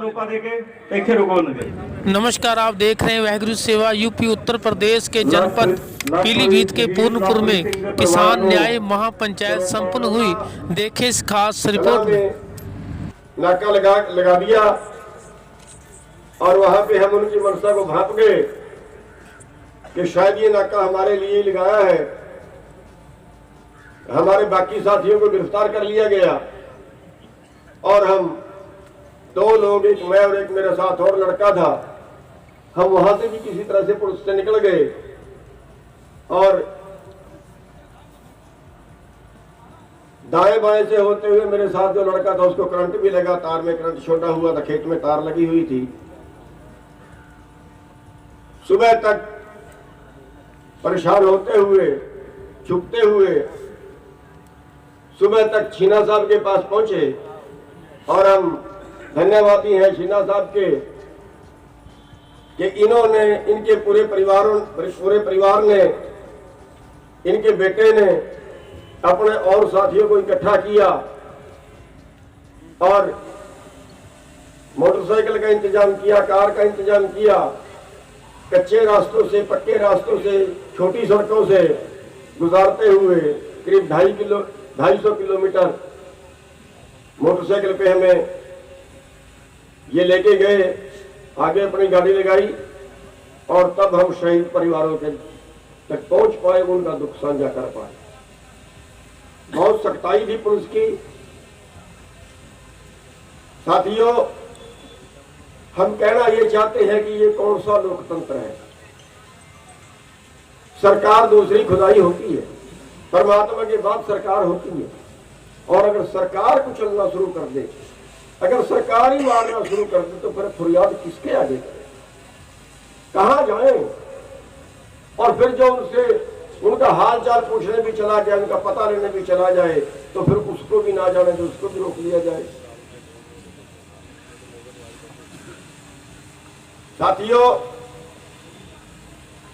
रोपा देके इत्थे रुको नहीं। नमस्कार, आप देख रहे हैं वाहिगुरु सेवा यूपी उत्तर प्रदेश के जनपद पीलीभीत के पूर्णपुर में किसान न्याय महापंचायत संपन्न हुई। देखें इस खास रिपोर्ट में। नाका लगा दिया और वहां पे हम उनकी मनसा को भांप गए कि शायद ये नाका हमारे लिए लगाया है। हमारे बाकी साथियों को गिरफ्तार कर लिया गया और हम दो लोग, एक मैं और एक मेरे साथ और लड़का था, हम वहां से भी किसी तरह से पुलिस से निकल गए और दाएं बाएं से होते हुए मेरे साथ जो लड़का था उसको करंट भी लगा। तार में करंट छोटा हुआ था, खेत में तार लगी हुई थी। सुबह तक परेशान होते हुए, छुपते हुए सुबह तक छीना साहब के पास पहुंचे और हम धन्यवादी हैं छीना साहब के कि इन्होंने, इनके पूरे परिवार ने, इनके बेटे ने अपने और साथियों को इकट्ठा किया और मोटरसाइकिल का इंतजाम किया, कार का इंतजाम किया। कच्चे रास्तों से, पक्के रास्तों से, छोटी सड़कों से गुजारते हुए करीब 250 किलोमीटर मोटरसाइकिल पे हमें ये लेके गए। आगे अपनी गाड़ी लगाई और तब हम शहीद परिवारों के तक पहुंच पाए, उनका दुख साझा कर पाए। बहुत सख्ताई थी पुलिस की। साथियों, हम कहना ये चाहते हैं कि ये कौन सा लोकतंत्र है। सरकार दूसरी खुदाई होती है, परमात्मा के बाद सरकार होती है। और अगर सरकार को चलना शुरू कर दे, अगर सरकार ही मारना शुरू कर दे, तो फिर फरियाद किसके आगे करें, कहां जाएं? और फिर जो उनसे उनका हाल चाल पूछने भी चला जाए, उनका पता लेने भी चला जाए, तो फिर उसको भी ना जाने तो उसको भी रोक लिया जाए। साथियों,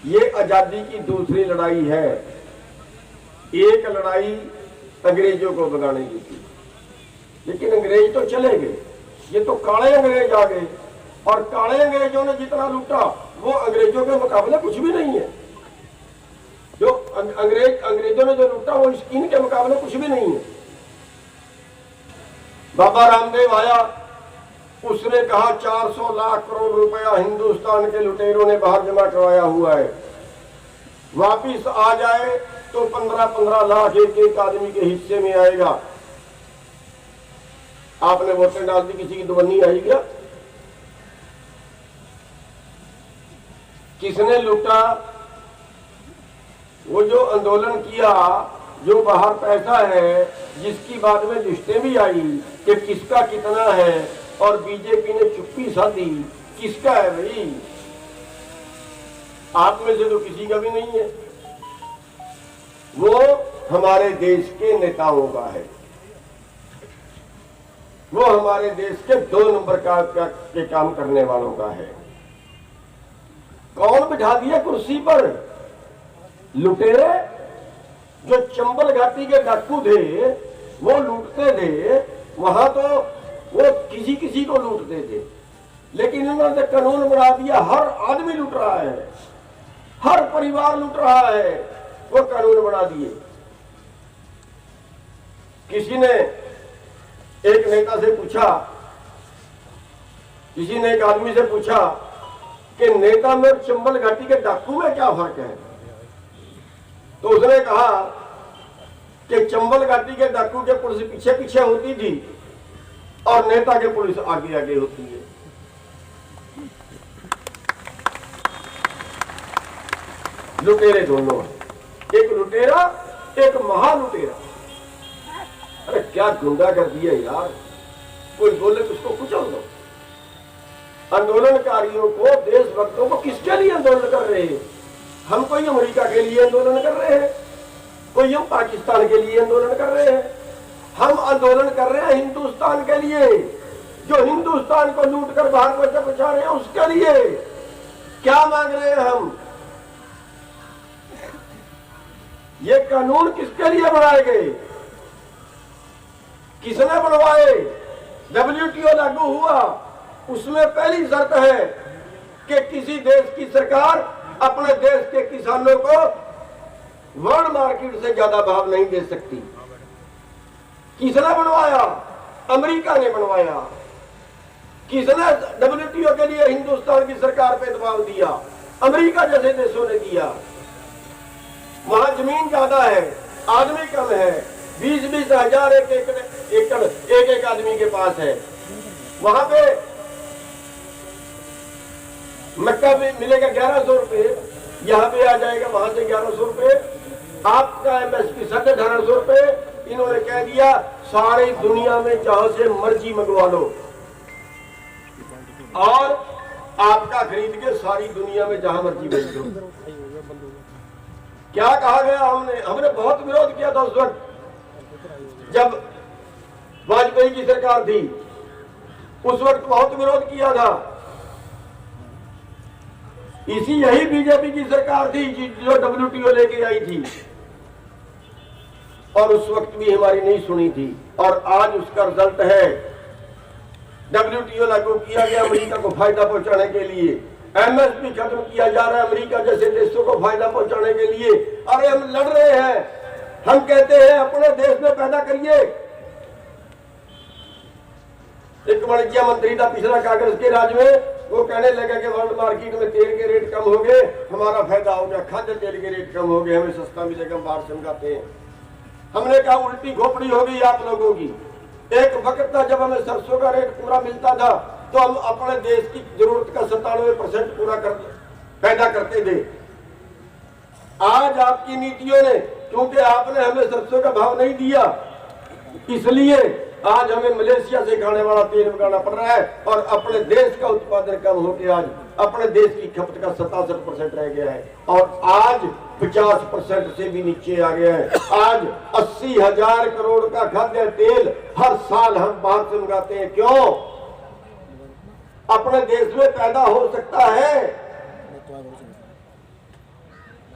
ये आजादी की दूसरी लड़ाई है। एक लड़ाई अंग्रेजों को भगाने की थी, लेकिन अंग्रेज तो चले गए, ये तो काले अंग्रेज आ गए और काले अंग्रेजों ने जितना लूटा वो अंग्रेजों के मुकाबले कुछ भी नहीं है। जो अंग्रेजों ने जो लूटा वो इनके मुकाबले कुछ भी नहीं है। बाबा रामदेव आया, उसने कहा 400 लाख करोड़ रुपया हिंदुस्तान के लुटेरों ने बाहर जमा करवाया हुआ है, वापिस आ जाए तो 15-15 लाख एक आदमी के हिस्से में आएगा। आपने वोटें डाल दी, किसी की दुबन्नी आई क्या? किसने लूटा? वो जो आंदोलन किया, जो बाहर पैसा है, जिसकी बाद में लिस्टें भी आई कि किसका कितना है, और बीजेपी ने चुप्पी साधी, किसका है भाई? आप में से तो किसी का भी नहीं है। वो हमारे देश के नेताओं का है, वो हमारे देश के 2 नंबर के काम करने वालों का है। कौन बिठा दिया कुर्सी पर? लुटेरे जो चंबल घाटी के डाकू थे, वो लूटते थे। वहां तो वो किसी किसी को लूटते थे, लेकिन इन्होंने कानून बना दिया, हर आदमी लूट रहा है, हर परिवार लूट रहा है। वो कानून बना दिए। किसी ने एक नेता से पूछा, किसी ने एक आदमी से पूछा कि नेता में चंबल घाटी के डाकू में क्या फर्क है? तो उसने कहा कि चंबल घाटी के डाकू के पुलिस पीछे पीछे होती थी और नेता के पुलिस आगे आगे होती है। लुटेरे दोनों, एक लुटेरा, एक महालुटेरा। अरे क्या गुंडा कर दिया यार, कोई बोले तो उसको कुचल दो। आंदोलनकारियों को, देशभक्तों को किसके लिए आंदोलन कर रहे हैं? हम कोई अमेरिका के लिए आंदोलन कर रहे हैं, कोई हम पाकिस्तान के लिए आंदोलन कर रहे हैं। हम आंदोलन कर रहे हैं हिंदुस्तान के लिए, जो हिंदुस्तान को लूट कर बाहर बचा रहे हैं, उसके लिए। क्या मांग रहे हैं हम? ये कानून किसके लिए बनाए गए? किसने बनवाए? WTO लागू हुआ, उसमें पहली शर्त है कि किसी देश की सरकार अपने देश के किसानों को वर्ल्ड मार्केट से ज्यादा भाव नहीं दे सकती। किसने बनवाया? अमेरिका ने बनवाया। किसने WTO के लिए हिंदुस्तान की सरकार पे दबाव दिया? अमेरिका जैसे देशों ने दिया। वहां जमीन ज्यादा है, आदमी कम है, 20-20 हजार एकड़ एक आदमी के पास है। वहां पे मक्का भी मिलेगा 1100 रुपए, यहाँ पे आ जाएगा वहां से 1100 रुपए। आपका MSP 1850 रुपए। इन्होंने कह दिया सारी दुनिया में जहां से मर्जी मंगवा लो और आपका खरीद के सारी दुनिया में जहां मर्जी बेच दो। क्या कहा गया? हमने बहुत विरोध किया था उस वक्त जब वाजपेयी की सरकार थी। उस वक्त बहुत विरोध किया था। यही बीजेपी की सरकार थी जो WTO लेके आई थी और उस वक्त भी हमारी नहीं सुनी थी। और आज उसका रिजल्ट है WTO लागू किया गया अमेरिका को फायदा पहुंचाने के लिए। MSP खत्म किया जा रहा है अमेरिका जैसे देशों को फायदा पहुंचाने के लिए। अरे हम लड़ रहे हैं, हम कहते हैं अपने देश में पैदा करिए। एक वाणिज्य मंत्री था पिछला कांग्रेस के राज में, वो कहने लगा कि वर्ल्ड मार्केट में तेल के रेट कम हो गए, हमारा फायदा हो गया, खाद्य तेल के रेट कम हो गए, हमें सस्ता मिलेगा, हम बाहर से मंगाते हैं। हमने कहा उल्टी खोपड़ी हो गई आप लोगों की। एक वक्त था जब हमें सरसों का रेट पूरा मिलता था तो हम अपने देश की जरूरत का 97% पूरा पैदा करते थे। आज आपकी नीतियों ने, क्योंकि आपने हमें सरसों का भाव नहीं दिया, इसलिए आज हमें मलेशिया से खाने वाला तेल मंगाना पड़ रहा है और अपने देश का उत्पादन कम होकर आज अपने देश की खपत का 67% रह गया है और आज 50% से भी नीचे आ गया है। आज 80,000 करोड़ का खाद्य तेल हर साल हम बाहर से मंगाते हैं। क्यों? अपने देश में पैदा हो सकता है,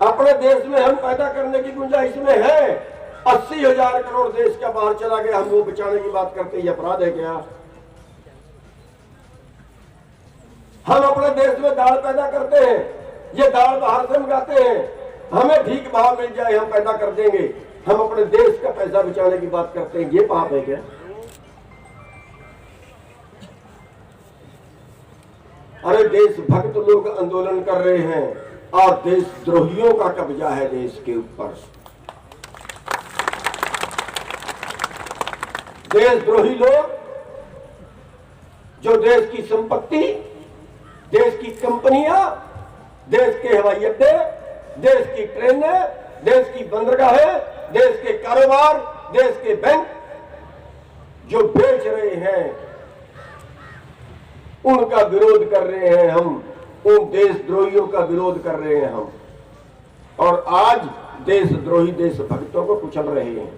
अपने देश में हम पैदा करने की गुंजाइश में है। 80,000 करोड़ देश का बाहर चला गया, हम वो बचाने की बात करते हैं, अपराध है क्या? हम अपने देश में दाल पैदा करते हैं, ये दाल बाहर से मंगाते हैं, हमें ठीक भाव मिल जाए हम पैदा कर देंगे, हम अपने देश का पैसा बचाने की बात करते हैं, ये पाप है क्या? अरे देशभक्त लोग आंदोलन कर रहे हैं और देशद्रोहियों का कब्जा है देश के ऊपर। देशद्रोही लोग जो देश की संपत्ति, देश की कंपनियां, देश के हवाई अड्डे, देश की ट्रेनें, देश की बंदरगाहें, देश के कारोबार, देश के बैंक जो बेच रहे हैं उनका विरोध कर रहे हैं हम, उन देशद्रोहियों का विरोध कर रहे हैं हम। और आज देशद्रोही देशभक्तों को कुचल रहे हैं।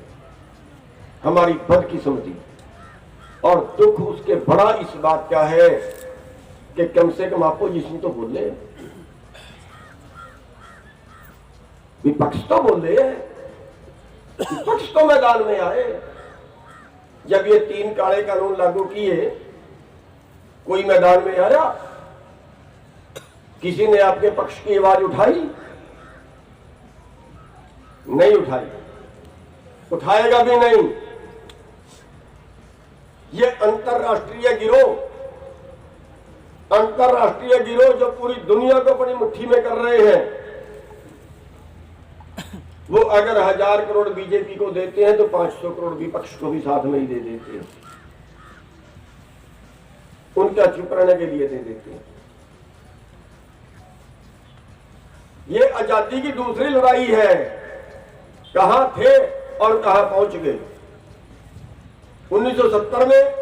हमारी बदकिस्मती और दुख उसके बड़ा इस बात का है कि कम से कम अपोजिशन तो बोले, विपक्ष तो बोले, विपक्ष तो मैदान में आए। जब ये 3 काले कानून लागू किए कोई मैदान में आया? किसी ने आपके पक्ष की आवाज उठाई? नहीं उठाई, उठाएगा भी नहीं। ये अंतरराष्ट्रीय गिरोह जो पूरी दुनिया को अपनी मुट्ठी में कर रहे हैं, वो अगर 1000 करोड़ बीजेपी को देते हैं तो 500 करोड़ विपक्ष को भी साथ में ही दे देते हैं, उनका चुप रहने के लिए दे देते हैं। ये आजादी की दूसरी लड़ाई है। कहां थे और कहां पहुंच गए। 1970 में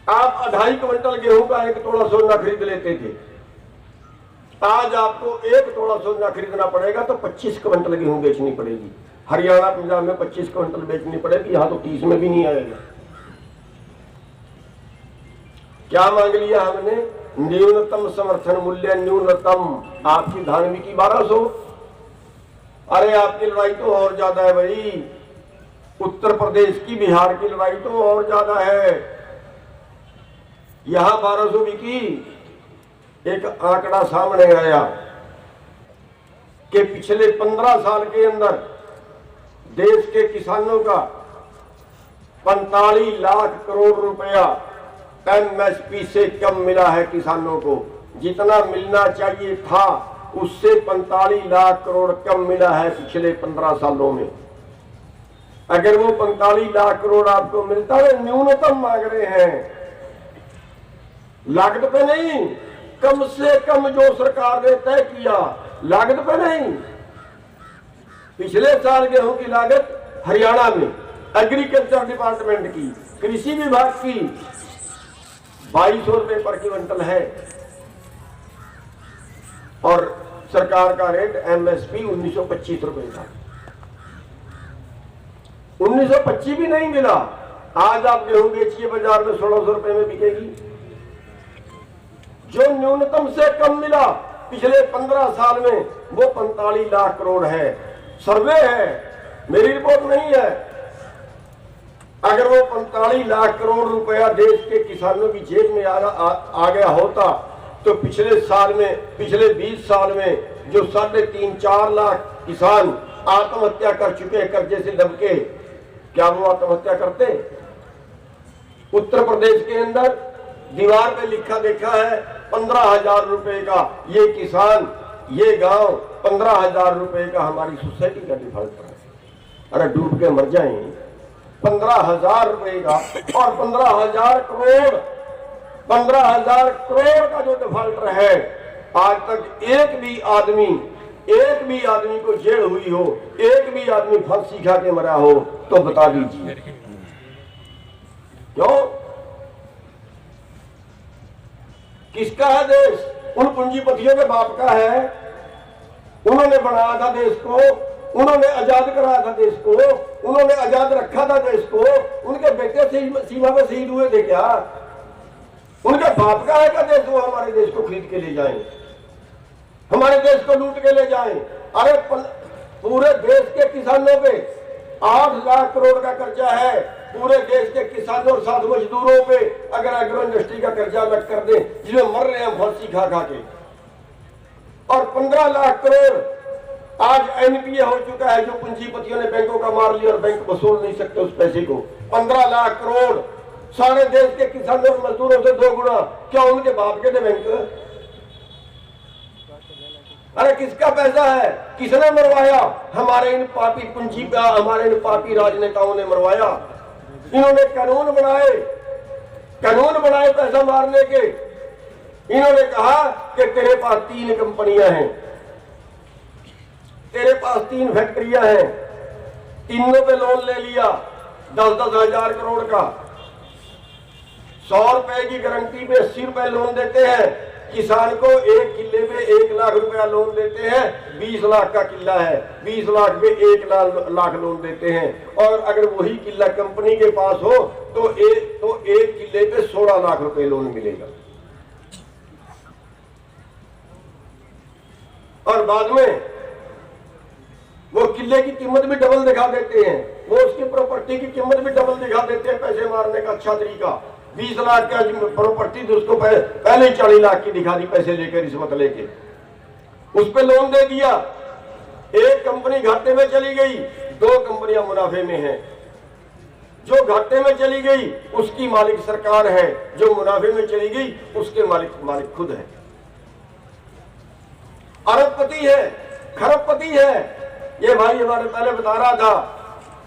आप 2.5 क्विंटल गेहूं का 1 तोड़ा सोना खरीद लेते थे। आज आपको 1 तोड़ा सोना खरीदना पड़ेगा तो 25 क्विंटल गेहूं बेचनी पड़ेगी। हरियाणा पंजाब में 25 क्विंटल बेचनी पड़ेगी, यहां तो 30 में भी नहीं आएगा। क्या मांग लिया हमने? न्यूनतम समर्थन मूल्य, न्यूनतम। आपकी धान की 1200। अरे आपकी लड़ाई तो और ज्यादा है भाई। उत्तर प्रदेश की, बिहार की लड़ाई तो और ज्यादा है। यहां 1200 बिकी। एक आंकड़ा सामने आया कि पिछले 15 साल के अंदर देश के किसानों का 45 लाख करोड़ रुपया एमएसपी से कम मिला है किसानों को। जितना मिलना चाहिए था उससे 45 लाख करोड़ कम मिला है पिछले 15 सालों में। अगर वो 45 लाख करोड़ आपको मिलता है, न्यूनतम मांग रहे हैं, लागत पे नहीं, कम से कम जो सरकार ने तय किया, लागत पे नहीं। पिछले साल गेहूं की लागत हरियाणा में एग्रीकल्चर डिपार्टमेंट की, कृषि विभाग की 2200 रुपए पर क्विंटल है और सरकार का रेट एमएसपी 1925 रुपए था। 1925 भी नहीं मिला। आज आप गेहूं बेचिए बाजार में 1600 रुपए में बिकेगी। जो न्यूनतम से कम मिला पिछले 15 साल में वो 45 लाख करोड़ है। सर्वे है, मेरी रिपोर्ट नहीं है। अगर वो 45 लाख करोड़ रुपया देश के किसानों की जेब में आ गया होता तो पिछले साल में, पिछले 20 साल में जो 3.5-4 लाख किसान आत्महत्या कर चुके हैं कर्जे से दबके, क्या वो आत्महत्या करते? उत्तर प्रदेश के अंदर दीवार पे लिखा देखा है 15,000 रुपए का ये किसान, ये गांव 15,000 रुपए का हमारी सोसाइटी का डिफॉल्टर है। अरे डूब के मर जाएं। 15,000 रुपए का और 15,000 करोड़, 15,000 करोड़ का जो डिफॉल्टर है, आज तक एक भी आदमी को जेल हुई हो, एक भी आदमी फांसी खा के मरा हो तो बता दीजिए क्यों? किसका है देश? उन पूंजीपतियों के बाप का है। उन्होंने बनाया था देश को, उन्होंने आजाद कराया था देश को, उन्होंने आजाद रखा था देश को। उनके बेटे सीमा पे शहीद हुए थे क्या? उनके बाप का है क्या देश? वो हमारे देश को खरीद के ले जाएं, हमारे देश को लूट के ले जाएं। अरे पूरे देश के किसानों पे 8 लाख करोड़ का कर्जा है। पूरे देश के किसानों और साथ मजदूरों पे अगर एग्रो इंडस्ट्री का कर्जा अलग कर दे, जिसमें मर रहे हैं फांसी खा खा के, और 15 लाख करोड़ आज एनपीए हो चुका है, जो पूंजीपतियों ने बैंकों का मार लिया और बैंक वसूल नहीं सकते उस पैसे को। 15 लाख करोड़ सारे देश के किसानों और मजदूरों से 2 गुना। क्या उनके बाप के थे बैंक? अरे किसका पैसा है? किसने मरवाया? हमारे इन पापी राजनेताओं ने मरवाया। इन्होंने कानून बनाए पैसा मारने के। इन्होंने कहा कि तेरे पास 3 कंपनियां हैं, तेरे पास 3 फैक्ट्रियां हैं, तीनों पे लोन ले लिया 10-10 हजार करोड़ का। 100 रुपए की गारंटी पे 80 रुपए लोन देते हैं। किसान को 1 किल्ले पे 1 लाख रुपया लोन देते हैं। 20 लाख का किल्ला है, 20 लाख पे 1 लाख लोन देते हैं। और अगर वही किल्ला कंपनी के पास हो तो एक किल्ले पे 16 लाख रुपए लोन मिलेगा। और बाद में वो किल्ले की कीमत भी डबल दिखा देते हैं, वो उसकी प्रॉपर्टी की कीमत भी डबल दिखा देते हैं। पैसे मारने का अच्छा तरीका। 20 लाख का प्रॉपर्टी थी, उसको पहले ही 40 लाख की दिखा दी, पैसे लेकर, रिश्वत लेके उस पे लोन दे दिया। एक कंपनी घाटे में चली गई, 2 कंपनियां मुनाफे में हैं। जो घाटे में चली गई उसकी मालिक सरकार है, जो मुनाफे में चली गई उसके मालिक खुद है। अरबपति है, खरबपति है। ये भाई हमारे पहले बता रहा था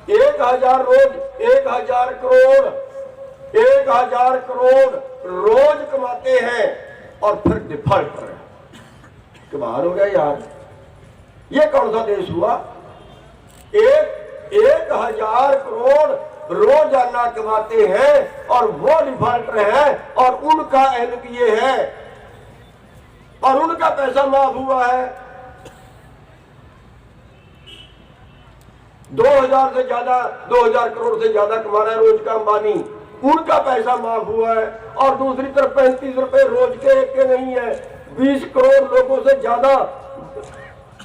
1,000 करोड़ रोज कमाते हैं और फिर डिफॉल्टर है। कमाल हो गया यार, ये कौन सा देश हुआ? 1,000 करोड़ रोजाना कमाते हैं और वो डिफॉल्टर है और उनका एनपीए है और उनका पैसा माफ हुआ है। 2,000 करोड़ से ज्यादा कमा रहा है रोज का अंबानी, उनका पैसा माफ हुआ है। और दूसरी तरफ 35 रुपए रोज के नहीं है। 20 करोड़ लोगों से ज्यादा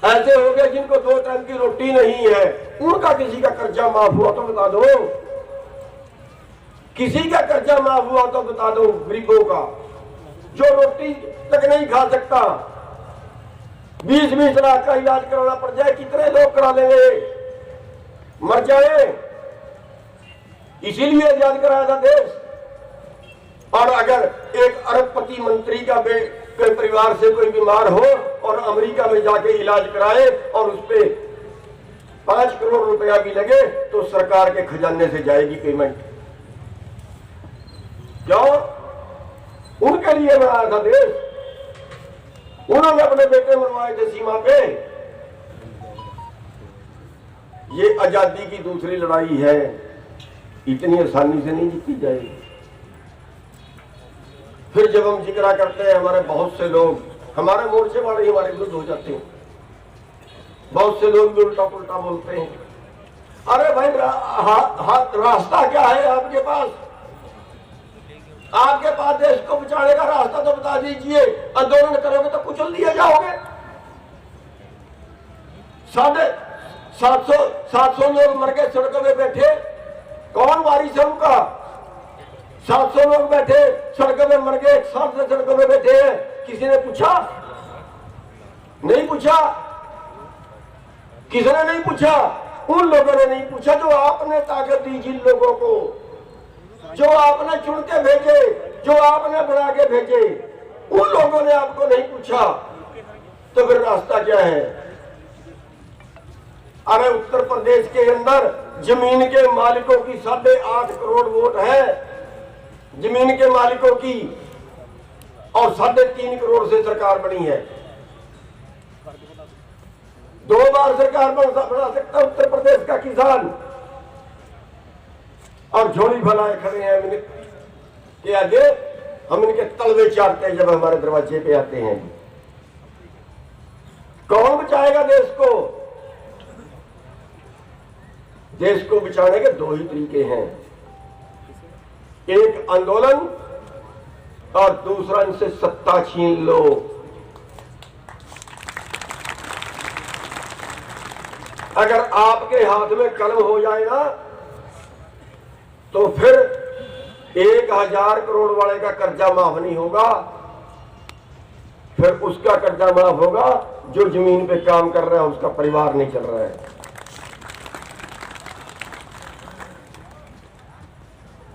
ऐसे हो गए जिनको 2 टाइम की रोटी नहीं है, उनका किसी का कर्जा माफ हुआ तो बता दो। किसी का कर्जा माफ हुआ तो बता दो गरीबों का, जो रोटी तक नहीं खा सकता। 20-20 लाख का इलाज कराना पड़ जाए, कितने लोग करा लेंगे, मर जाए। इसीलिए आजाद कराया था देश। और अगर एक अरबपति मंत्री का कोई परिवार से कोई बीमार हो और अमेरिका में जाके इलाज कराए और उस पे 5 करोड़ रुपया भी लगे तो सरकार के खजाने से जाएगी पेमेंट। क्यों? उनके लिए बनाया था देश, उन्होंने अपने बेटे मरवाए थे सीमा पे। ये आजादी की दूसरी लड़ाई है, इतनी आसानी से नहीं जीती जाएगी। फिर जब हम जिक्र करते हैं, हमारे बहुत से लोग, हमारे मोर्चे वाले हमारे विरुद्ध हो जाते हैं, बहुत से लोग भी उल्टा पुल्टा बोलते हैं। अरे भाई रास्ता क्या है आपके पास? आपके पास देश को बचाने का रास्ता तो बता दीजिए। आंदोलन करोगे तो कुचल दिए जाओगे। 750 लोग मर गए सड़कों में बैठे, कौन वारिस है उनका? 700 लोग बैठे सड़कों में मर गए, 100 से सड़कों में बैठे हैं, किसी ने पूछा? नहीं पूछा। किसने नहीं पूछा? उन लोगों ने नहीं पूछा जो आपने ताकत दी, जिन लोगों को, जो आपने चुन के भेजे, जो आपने बना के भेजे, उन लोगों ने आपको नहीं पूछा। तो फिर रास्ता क्या है? अरे उत्तर प्रदेश के अंदर जमीन के मालिकों की 8.5 करोड़ वोट है, जमीन के मालिकों की, और 3.5 करोड़ से सरकार बनी है। 2 बार सरकार बना सकता उत्तर प्रदेश का किसान। और झोली फैलाए खड़े हैं कि आगे हम इनके तलवे चाटते हैं जब हमारे दरवाजे पे आते हैं। कौन बचाएगा देश को? देश को बचाने के 2 ही तरीके हैं, एक आंदोलन और दूसरा इनसे सत्ता छीन लो। अगर आपके हाथ में कलम हो जाए ना तो फिर 1000 करोड़ वाले का कर्जा माफ नहीं होगा, फिर उसका कर्जा माफ होगा जो जमीन पे काम कर रहा है, उसका परिवार नहीं चल रहा है।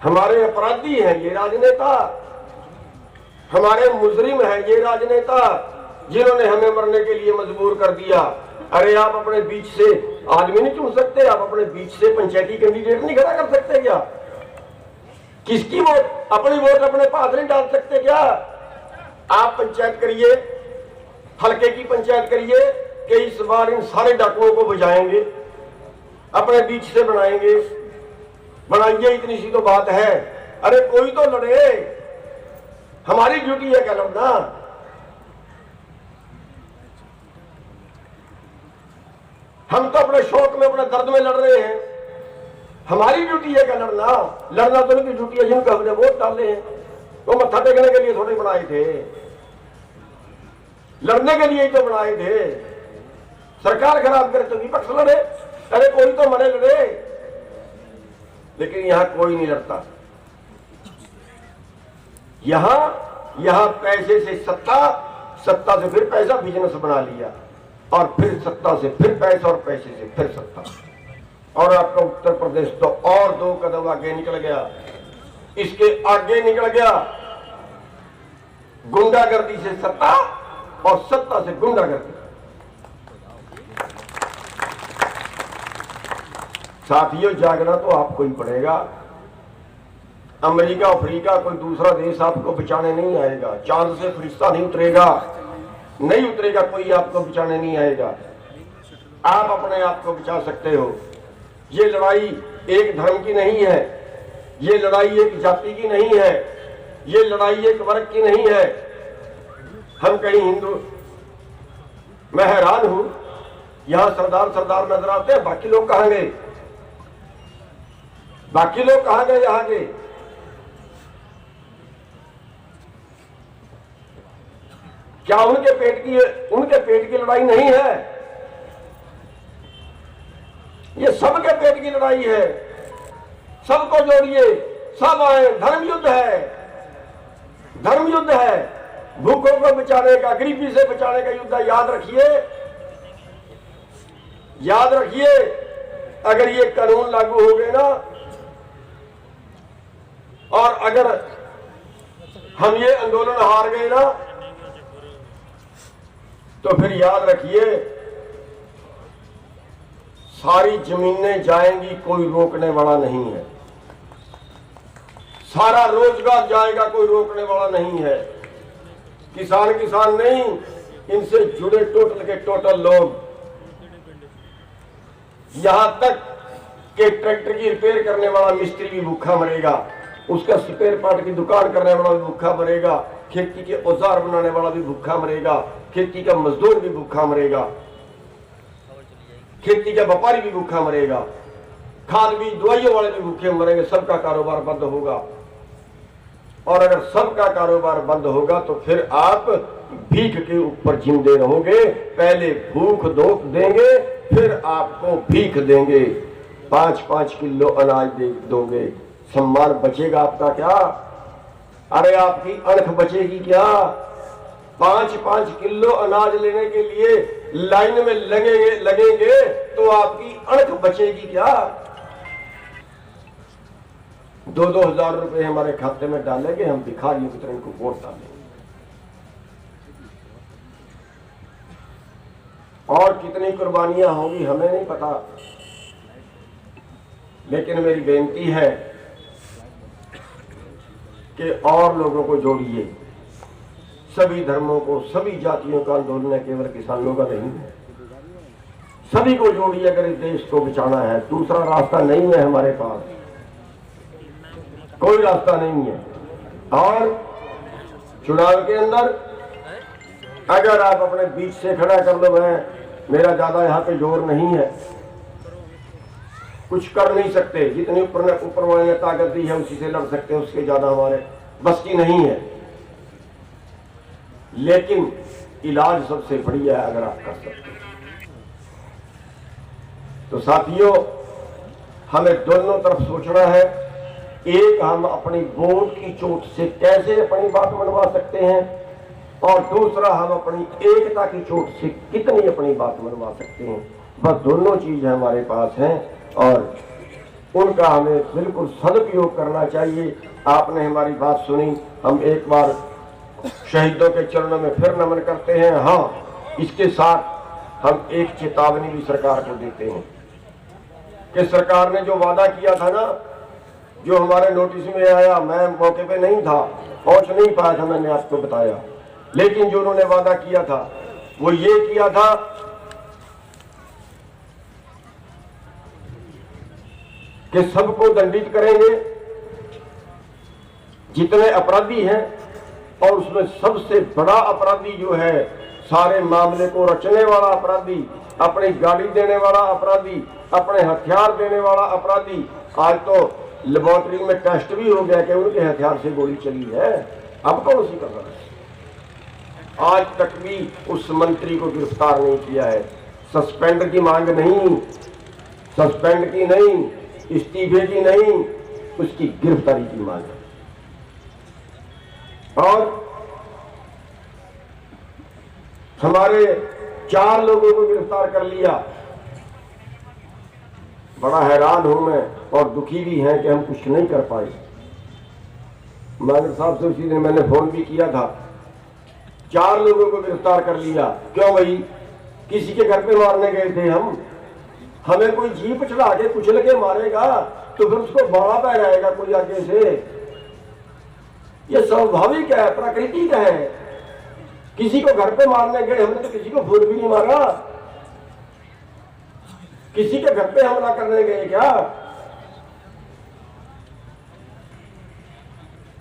हमारे अपराधी हैं ये राजनेता, हमारे मुजरिम हैं ये राजनेता, जिन्होंने हमें मरने के लिए मजबूर कर दिया। अरे आप अपने बीच से आदमी नहीं चुन सकते? आप अपने बीच से पंचायती कैंडिडेट नहीं खड़ा कर सकते क्या? किसकी वोट? अपनी वोट अपने पास नहीं डाल सकते क्या? आप पंचायत करिए, हल्के की पंचायत करिए कि इस बार इन सारे डाकुओं को बजाएंगे, अपने बीच से बनाएंगे। बनाइए, इतनी सी तो बात है। अरे कोई तो लड़े, हमारी ड्यूटी है क्या लड़ना? हम तो अपने शौक में, अपने दर्द में लड़ रहे हैं। हमारी ड्यूटी है क्या लड़ना? लड़ना तो उनकी ड्यूटी है जिनको हमने वोट डाले हैं, वो मत्था टेकने के लिए थोड़े बनाए थे, लड़ने के लिए ही तो बनाए थे। सरकार खराब करे तो विपक्ष लड़े, अरे कोई तो मरे लड़े, लेकिन यहां कोई नहीं लड़ता। यहां पैसे से सत्ता, सत्ता से फिर पैसा, बिजनेस बना लिया, और फिर सत्ता से फिर पैसा, और पैसे से फिर सत्ता। और आपका उत्तर प्रदेश तो और 2 कदम आगे निकल गया। इसके आगे निकल गया गुंडागर्दी से सत्ता, और सत्ता से गुंडागर्दी। साथियों, जागना तो आपको ही पड़ेगा। अमेरिका, अफ्रीका, कोई दूसरा देश आपको बचाने नहीं आएगा। चांद से फरिश्ता नहीं उतरेगा, नहीं उतरेगा, कोई आपको बचाने नहीं आएगा। आप अपने आप को बचा सकते हो। ये लड़ाई एक धर्म की नहीं है, ये लड़ाई एक जाति की नहीं है, ये लड़ाई एक वर्ग की नहीं है। हम कहीं हिंदू, मैं हैरान हूं, यहां सरदार सरदार नजर आते हैं, बाकी लोग कहां गए? बाकी लोग कहां गए यहां के? क्या उनके पेट की लड़ाई नहीं है? ये सबके पेट की लड़ाई है। सबको जोड़िए, सब आए। धर्म युद्ध है, धर्म युद्ध है, भूखों को बचाने का, गरीबी से बचाने का युद्ध है। याद रखिए, याद रखिए, अगर ये कानून लागू हो गए ना, और अगर हम ये आंदोलन हार गए ना, तो फिर याद रखिए सारी जमीनें जाएंगी, कोई रोकने वाला नहीं है। सारा रोजगार जाएगा, कोई रोकने वाला नहीं है। किसान किसान नहीं, इनसे जुड़े टोटल के टोटल लोग, यहां तक कि ट्रैक्टर की रिपेयर करने वाला मिस्त्री भी भूखा मरेगा, उसका स्पेयर पार्ट की दुकान करने वाला भी भूखा मरेगा, खेती के औजार बनाने वाला भी भूखा मरेगा, खेती का मजदूर भी भूखा मरेगा, खेती का व्यापारी भी भूखा मरेगा, खाद बीज दवाइयों वाले भी भूखे मरेंगे। सबका कारोबार बंद होगा। और अगर सबका कारोबार बंद होगा तो फिर आप भीख के ऊपर जिंदे रहोगे। पहले भूख देंगे, फिर आपको भीख देंगे। 5-5 किलो अनाज दोगे, सम्मान बचेगा आपका क्या? अरे आपकी अणख बचेगी क्या? 5-5 किलो अनाज लेने के लिए लाइन में लगेंगे तो आपकी अणख बचेगी क्या? 2-2 हजार रुपए हमारे खाते में डालेंगे, हम भिखारियों की तरह इनको वोट डालेंगे। और कितनी कुर्बानियां होंगी हमें नहीं पता, लेकिन मेरी बेनती है कि और लोगों को जोड़िए, सभी धर्मों को, सभी जातियों का आंदोलन है, केवल किसानों का नहीं है। सभी को जोड़िए अगर इस देश को बचाना है। दूसरा रास्ता नहीं है हमारे पास, कोई रास्ता नहीं है। और चुनाव के अंदर अगर आप अपने बीच से खड़ा कर लो, मेरा ज्यादा यहाँ पे जोर नहीं है, कुछ कर नहीं सकते, जितनी ऊपर वाले ने ताकत दी है उसी से लड़ सकते हैं, उसके ज्यादा हमारे बस की नहीं है। लेकिन इलाज सबसे बढ़िया है अगर आप कर सकते हैं। तो साथियों, हमें दोनों तरफ सोचना है। एक, हम अपनी वोट की चोट से कैसे अपनी बात मनवा सकते हैं, और दूसरा, हम अपनी एकता की चोट से कितनी अपनी बात मनवा सकते हैं। बस दोनों चीजें हमारे पास हैं और उनका हमें बिल्कुल सदुपयोग करना चाहिए। आपने हमारी बात सुनी, हम एक बार शहीदों के चरणों में फिर नमन करते हैं। हाँ, इसके साथ हम एक चेतावनी भी सरकार को देते हैं कि सरकार ने जो वादा किया था ना, जो हमारे नोटिस में आया, मैं मौके पे नहीं था, पहुंच नहीं पाया था, मैंने आपको बताया, लेकिन जो उन्होंने वादा किया था वो ये किया था कि सबको दंडित करेंगे जितने अपराधी हैं, और उसमें सबसे बड़ा अपराधी जो है, सारे मामले को रचने वाला अपराधी, अपनी गाड़ी देने वाला अपराधी, अपने हथियार देने वाला अपराधी। आज तो लेबोरेटरी में टेस्ट भी हो गया कि उनके हथियार से गोली चली है, अब कौन सी कर रहा है? आज तक भी उस मंत्री को गिरफ्तार नहीं किया है। सस्पेंड की मांग नहीं, सस्पेंड की नहीं, इस्तीफे की नहीं, उसकी गिरफ्तारी की मांग है। और हमारे 4 लोगों को गिरफ्तार कर लिया। बड़ा हैरान हूं मैं और दुखी भी हैं कि हम कुछ नहीं कर पाए। मानक साहब से उसी दिन मैंने फोन भी किया था। 4 लोगों को गिरफ्तार कर लिया। क्यों भाई? किसी के घर पे मारने गए थे हम। हमें कोई जीप चढ़ा के कुचल के मारेगा तो फिर उसको बाड़ा पै जाएगा कोई आगे से। ये स्वाभाविक है, प्राकृतिक है। किसी को घर पे मारने गए, हमने तो किसी को फूल भी नहीं मारा। किसी के घर पे हमला करने गए क्या?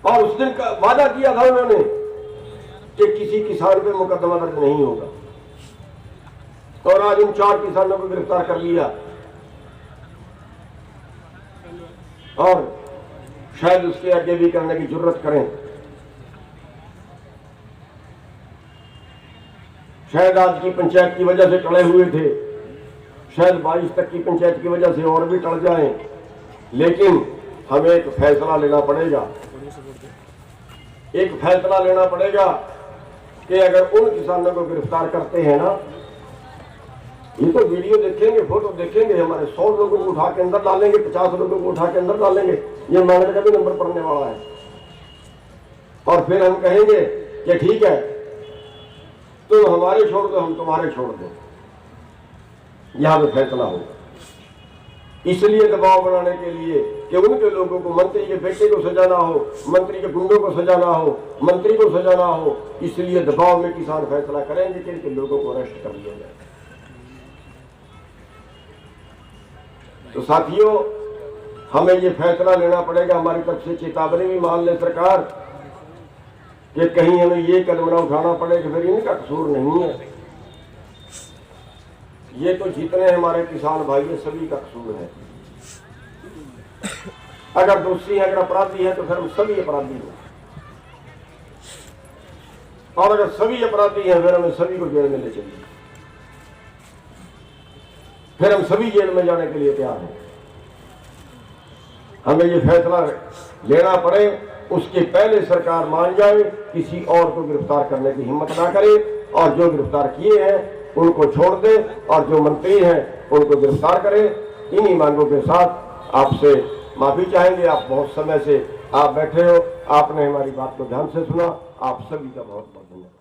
और उस दिन का वादा किया था उन्होंने कि किसी किसान पे मुकदमा दर्ज नहीं होगा, और आज उन 4 किसानों को गिरफ्तार कर लिया। और शायद उसके आगे भी करने की जरूरत करें। शायद आज की पंचायत की वजह से टले हुए थे, शायद 22 तक की पंचायत की वजह से और भी टल जाएं, लेकिन हमें एक फैसला लेना पड़ेगा। एक फैसला लेना पड़ेगा कि अगर उन किसानों को गिरफ्तार करते हैं ना, ये तो वीडियो देखेंगे, फोटो देखेंगे, हमारे 100 लोगों को उठा के अंदर डालेंगे, 50 लोगों को उठा के अंदर डालेंगे, ये मांगने का भी नंबर पड़ने वाला है। और फिर हम कहेंगे कि ठीक है तुम हमारे छोड़ दो, हम तुम्हारे छोड़ दो, यहां पे फैसला होगा। इसलिए दबाव बनाने के लिए कि उनके लोगों को, मंत्री के बेटे को सजा ना हो, मंत्री के गुंडों को सजा ना हो, मंत्री को सजा ना हो, इसलिए दबाव में किसान फैसला करेंगे कि इनके लोगों को अरेस्ट कर लिया जाए। तो साथियों, हमें ये फैसला लेना पड़ेगा। हमारी तरफ से चेतावनी भी मान ले सरकार कि कहीं हमें ये कदम ना उठाना पड़े कि फिर इनका कसूर नहीं है। ये तो जितने हमारे किसान भाई हैं सभी का कसूर है। अगर दोषी है, अगर अपराधी है, तो फिर हम सभी अपराधी हैं, और अगर सभी अपराधी हैं फिर हमें सभी को जेल में ले चलिए, फिर हम सभी जेल में जाने के लिए तैयार हैं। हमें ये फैसला लेना पड़े, उसके पहले सरकार मान जाए, किसी और को गिरफ्तार करने की हिम्मत ना करे, और जो गिरफ्तार किए हैं उनको छोड़ दे, और जो मंत्री हैं उनको गिरफ्तार करे। इन्हीं मांगों के साथ आपसे माफी चाहेंगे। आप बहुत समय से आप बैठे हो, आपने हमारी बात को ध्यान से सुना, आप सभी का बहुत बहुत धन्यवाद।